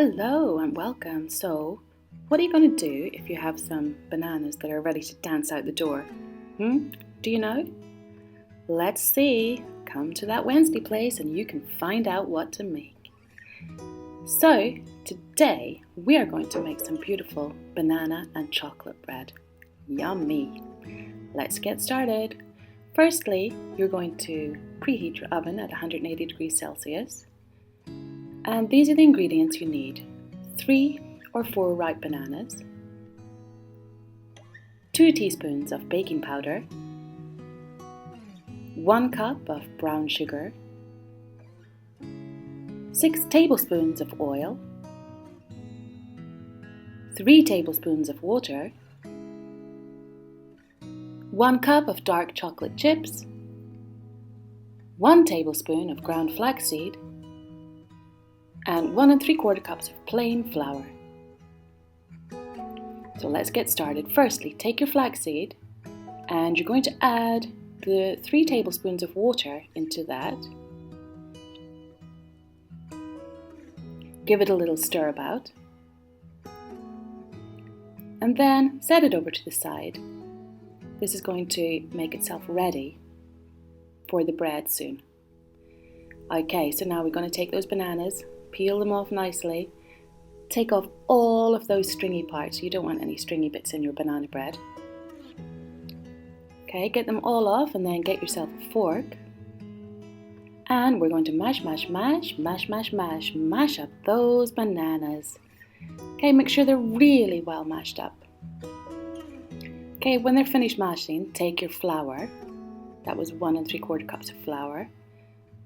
Hello and welcome. So, what are you going to do if you have some bananas that are ready to dance out the door? Do you know? Let's see. Come to that Wednesday place and you can find out what to make. So, today we are going to make some beautiful banana and chocolate bread. Yummy! Let's get started. Firstly, you're going to preheat your oven at 180 degrees Celsius. And these are the ingredients you need. 3 or 4 ripe bananas, 2 teaspoons of baking powder, 1 cup of brown sugar, 6 tablespoons of oil, 3 tablespoons of water, 1 cup of dark chocolate chips, 1 tablespoon of ground flaxseed, and 1 3/4 cups of plain flour. So let's get started. Firstly, take your flaxseed and you're going to add the 3 tablespoons of water into that. Give it a little stir about. And then set it over to the side. This is going to make itself ready for the bread soon. Okay, so now we're going to take those bananas, peel them off nicely, take off all of those stringy parts. You don't want any stringy bits in your banana bread. Okay, get them all off and then get yourself a fork. And we're going to mash up those bananas. Okay, make sure they're really well mashed up. Okay, when they're finished mashing, take your flour. That was 1 3/4 cups of flour.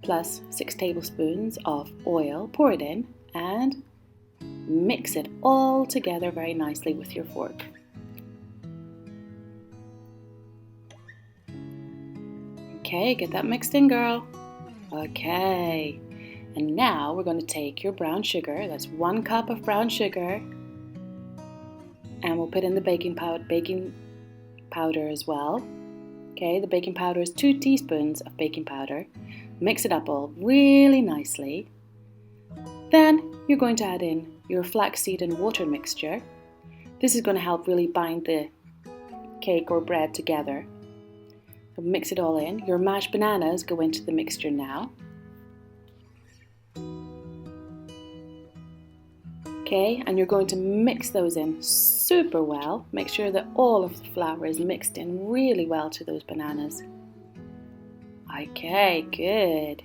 Plus 6 tablespoons of oil, pour it in and mix it all together very nicely with your fork. Okay, get that mixed in, girl. Okay, and now we're going to take your brown sugar, that's 1 cup of brown sugar, and we'll put in the baking powder as well. Okay, the baking powder is 2 teaspoons of baking powder. Mix it up all really nicely. Then you're going to add in your flaxseed and water mixture. This is going to help really bind the cake or bread together. So mix it all in. Your mashed bananas go into the mixture now. Okay, and you're going to mix those in super well. Make sure that all of the flour is mixed in really well to those bananas. Okay, good.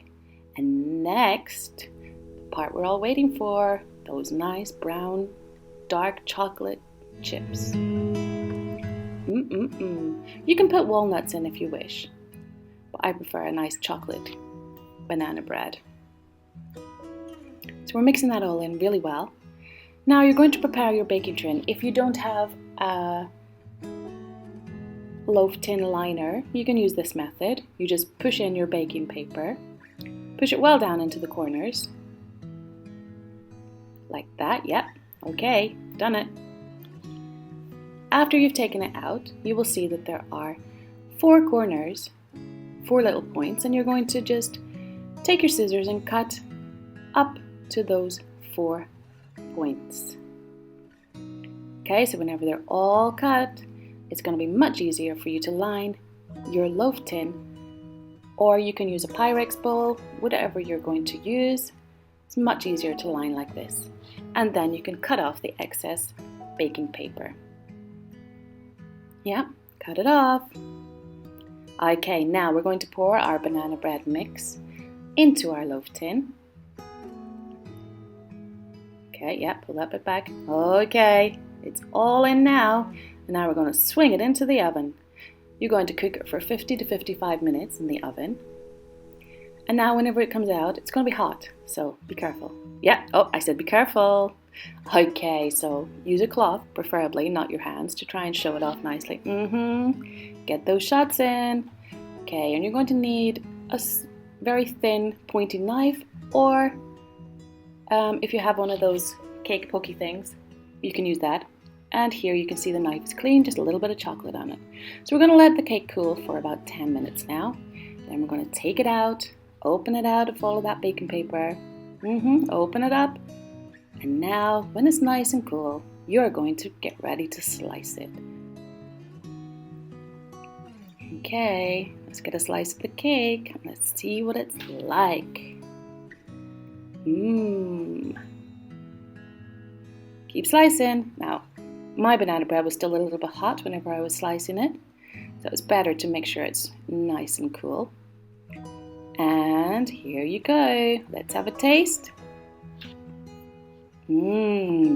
And next, the part we're all waiting for, those nice brown, dark chocolate chips. You can put walnuts in if you wish, but I prefer a nice chocolate banana bread. So we're mixing that all in really well. Now you're going to prepare your baking tin. If you don't have a loaf tin liner, you can use this method. You just push in your baking paper, push it well down into the corners, like that. Yep, okay, done it. After you've taken it out, you will see that there are 4 corners, 4 little points, and you're going to just take your scissors and cut up to those 4 points. Okay, so whenever they're all cut, it's going to be much easier for you to line your loaf tin, or you can use a Pyrex bowl, whatever you're going to use. It's much easier to line like this. And then you can cut off the excess baking paper. Yeah, cut it off. Okay, now we're going to pour our banana bread mix into our loaf tin. Okay, yeah, pull that bit back. Okay, it's all in now. And now we're going to swing it into the oven. You're going to cook it for 50 to 55 minutes in the oven. And now whenever it comes out, it's going to be hot, so be careful. Yeah, oh, I said be careful. Okay, so use a cloth, preferably, not your hands, to try and show it off nicely. Get those shots in. Okay, and you're going to need a very thin, pointy knife, or if you have one of those cake pokey things, you can use that. And here you can see the knife is clean, just a little bit of chocolate on it. So we're going to let the cake cool for about 10 minutes now. Then we're going to take it out, open it out of all of that baking paper. Open it up And now, when it's nice and cool, you're going to get ready to slice it. Okay, let's get a slice of the cake. Let's see what it's like. Keep slicing. Now, my banana bread was still a little bit hot whenever I was slicing it, so it's better to make sure it's nice and cool. And here you go. Let's have a taste.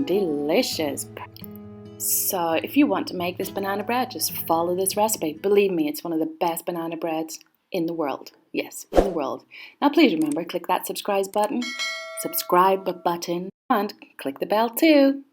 Delicious. So if you want to make this banana bread, just follow this recipe. Believe me, it's one of the best banana breads in the world. Yes, in the world. Now please remember, click that subscribe button, and click the bell too.